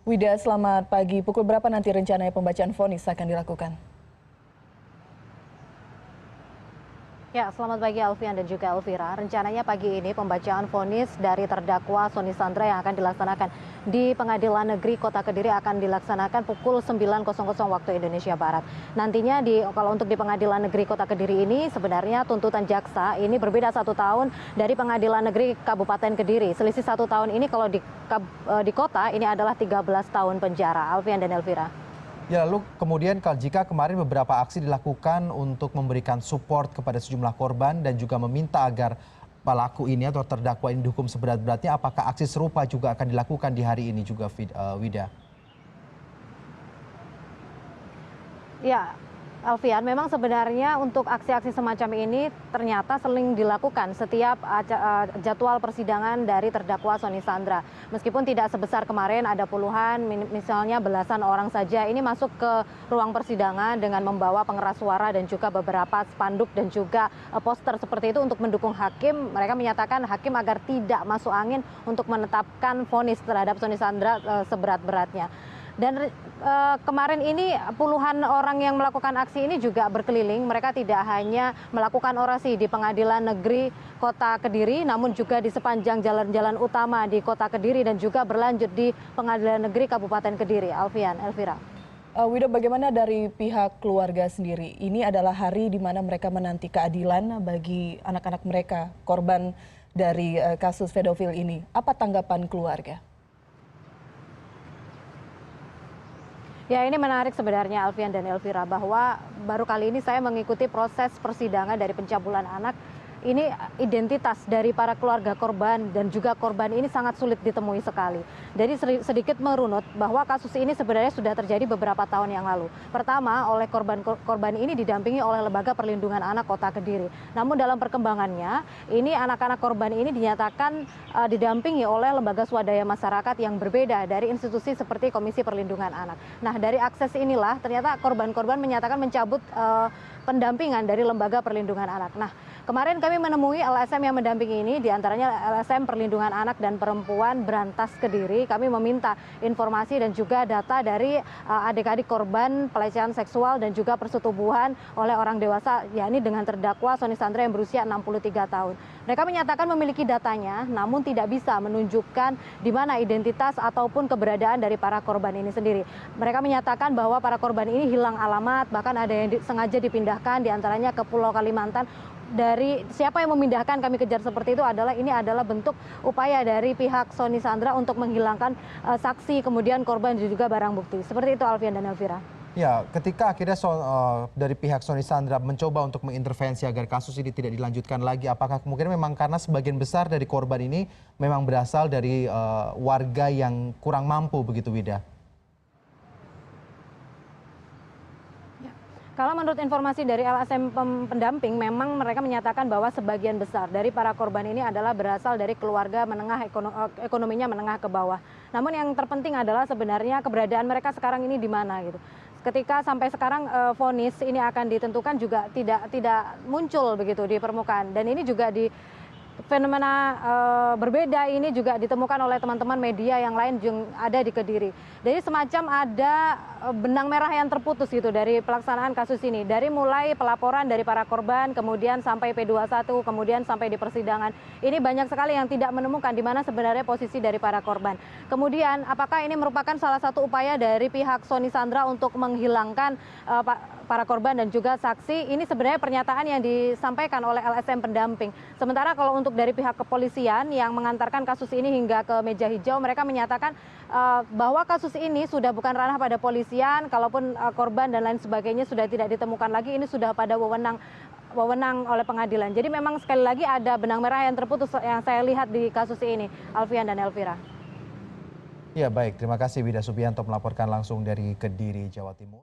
Wida, selamat pagi. Pukul berapa nanti rencananya pembacaan vonis akan dilakukan? Ya, selamat pagi Alfian dan juga Elvira. Rencananya pagi ini pembacaan vonis dari terdakwa Sony Sandra yang akan dilaksanakan di Pengadilan Negeri Kota Kediri akan dilaksanakan pukul 9.00 waktu Indonesia Barat. Nantinya kalau untuk di Pengadilan Negeri Kota Kediri ini sebenarnya tuntutan jaksa ini berbeda 1 tahun dari Pengadilan Negeri Kabupaten Kediri. Selisih 1 tahun ini kalau di kota ini adalah 13 tahun penjara. Alfian dan Elvira. Ya, lalu kemudian jika kemarin beberapa aksi dilakukan untuk memberikan support kepada sejumlah korban dan juga meminta agar pelaku ini atau terdakwa ini dihukum seberat-beratnya, apakah aksi serupa juga akan dilakukan di hari ini juga, Wida? Ya, Alfian, memang sebenarnya untuk aksi-aksi semacam ini ternyata sering dilakukan setiap jadwal persidangan dari terdakwa Sony Sandra. Meskipun tidak sebesar kemarin, ada puluhan, misalnya belasan orang saja ini masuk ke ruang persidangan dengan membawa pengeras suara dan juga beberapa spanduk dan juga poster seperti itu untuk mendukung hakim. Mereka menyatakan hakim agar tidak masuk angin untuk menetapkan vonis terhadap Sony Sandra seberat-beratnya. Dan kemarin ini puluhan orang yang melakukan aksi ini juga berkeliling. Mereka tidak hanya melakukan orasi di Pengadilan Negeri Kota Kediri, namun juga di sepanjang jalan-jalan utama di Kota Kediri dan juga berlanjut di Pengadilan Negeri Kabupaten Kediri. Alfian, Elvira. Wida, bagaimana dari pihak keluarga sendiri? Ini adalah hari di mana mereka menanti keadilan bagi anak-anak mereka, korban dari kasus pedofil ini. Apa tanggapan keluarga? Ya, ini menarik sebenarnya Alfian dan Elvira, bahwa baru kali ini saya mengikuti proses persidangan dari pencabulan anak. Ini identitas dari para keluarga korban dan juga korban ini sangat sulit ditemui sekali. Jadi sedikit merunut bahwa kasus ini sebenarnya sudah terjadi beberapa tahun yang lalu. Pertama, oleh korban ini didampingi oleh Lembaga Perlindungan Anak Kota Kediri. Namun dalam perkembangannya, ini anak-anak korban ini dinyatakan didampingi oleh lembaga swadaya masyarakat yang berbeda dari institusi seperti Komisi Perlindungan Anak. Nah, dari akses inilah ternyata korban-korban menyatakan mencabut pendampingan dari Lembaga Perlindungan Anak. Nah, kemarin kami menemui LSM yang mendampingi ini, diantaranya LSM Perlindungan Anak dan Perempuan Berantas Kediri. Kami meminta informasi dan juga data dari adik-adik korban pelecehan seksual dan juga persetubuhan oleh orang dewasa, yakni dengan terdakwa Sony Sandra yang berusia 63 tahun. Mereka menyatakan memiliki datanya, namun tidak bisa menunjukkan di mana identitas ataupun keberadaan dari para korban ini sendiri. Mereka menyatakan bahwa para korban ini hilang alamat, bahkan ada yang sengaja dipindahkan, diantaranya ke Pulau Kalimantan. Dari siapa yang memindahkan kami kejar seperti itu ini adalah bentuk upaya dari pihak Sony Sandra untuk menghilangkan saksi, kemudian korban dan juga barang bukti. Seperti itu Alfian dan Elvira. Ya, ketika akhirnya dari pihak Sony Sandra mencoba untuk mengintervensi agar kasus ini tidak dilanjutkan lagi, apakah kemungkinan memang karena sebagian besar dari korban ini memang berasal dari warga yang kurang mampu begitu, Wida? Kalau menurut informasi dari LSM pendamping, memang mereka menyatakan bahwa sebagian besar dari para korban ini adalah berasal dari keluarga menengah, ekonominya menengah ke bawah. Namun yang terpenting adalah sebenarnya keberadaan mereka sekarang ini di mana gitu. Ketika sampai sekarang vonis ini akan ditentukan juga tidak muncul begitu di permukaan, dan ini juga di fenomena berbeda ini juga ditemukan oleh teman-teman media yang lain yang ada di Kediri. Jadi semacam ada benang merah yang terputus gitu dari pelaksanaan kasus ini. Dari mulai pelaporan dari para korban, kemudian sampai P21, kemudian sampai di persidangan. Ini banyak sekali yang tidak menemukan di mana sebenarnya posisi dari para korban. Kemudian apakah ini merupakan salah satu upaya dari pihak Sony Sandra untuk menghilangkan para korban dan juga saksi? Ini sebenarnya pernyataan yang disampaikan oleh LSM pendamping. Sementara kalau untuk dari pihak kepolisian yang mengantarkan kasus ini hingga ke meja hijau, mereka menyatakan bahwa kasus ini sudah bukan ranah pada polisian, kalaupun korban dan lain sebagainya sudah tidak ditemukan lagi, ini sudah pada wewenang oleh pengadilan. Jadi memang sekali lagi ada benang merah yang terputus yang saya lihat di kasus ini, Alfian dan Elvira. Ya, baik, terima kasih Wida Subianto melaporkan langsung dari Kediri, Jawa Timur.